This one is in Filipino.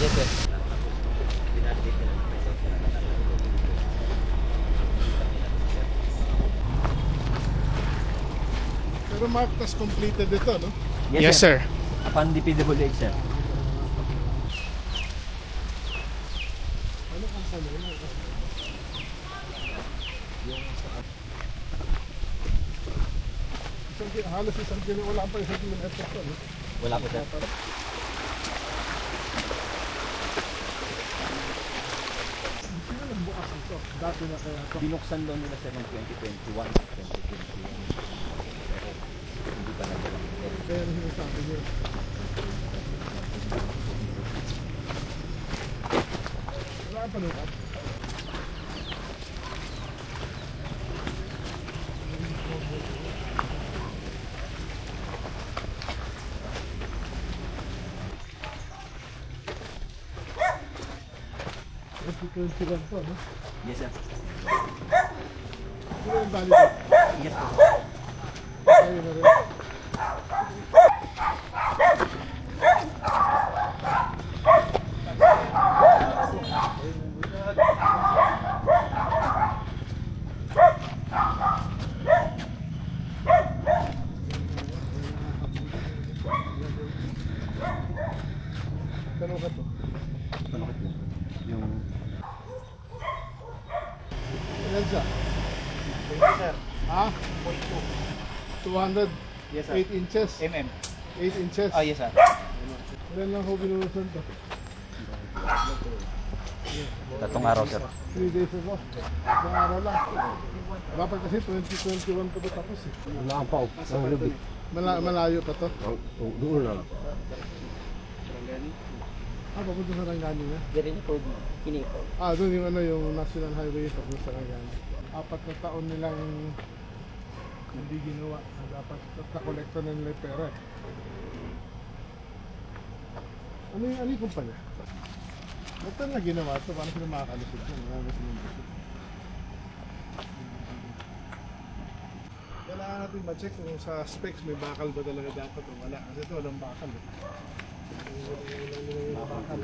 Yes, sir. Pero marked as completed ito, no? Yes, sir. Upon DPWH, sir. Ano kung saan yun? Halos isang kilo, wala pa isang kilometer ito, no? Wala po, sir. Sino lang bukas ito? Dati na kaya ito. Binuksan daw nila, sir, ng 2021, 2021. Pero hindi pa nagawin. Kaya rin sinasabi niyo. Wala kang panukat? Ito lang to, no? Yes, sir. Sino yung valid? Yes, po. Ayun na rin. Tanong ka to. Panukit po. Yung... Ilan siya? Sir. Ha? 200? 0.2. Yes, sir. 8 inches? 8 inches? Ah, yes, sir. Ilan lang ako binunusan to? 3 araw, sir. 3 days ago. Isang araw lang. Dapat kasi 2021 pa ito tapos eh. Wala kang pa-up. Ang lubi. Malayo pa to. Doon lang. Papunta sa Rangani na? Dari na po, kiniko. Doon yung ano, yung National Highway papunta sa Rangani. 4 na taon nilang hindi ginawa. Dapat nakolekta na nila yung pera. Ano yung kumpanya? Ba't na ginawa ito? Paano sila makakalusot yun? Marami silang busot. Kailangan natin ma-check kung sa specs may bakal ba talaga dapat o wala. Kasi ito walang bakal eh. Wala nila yung bakal.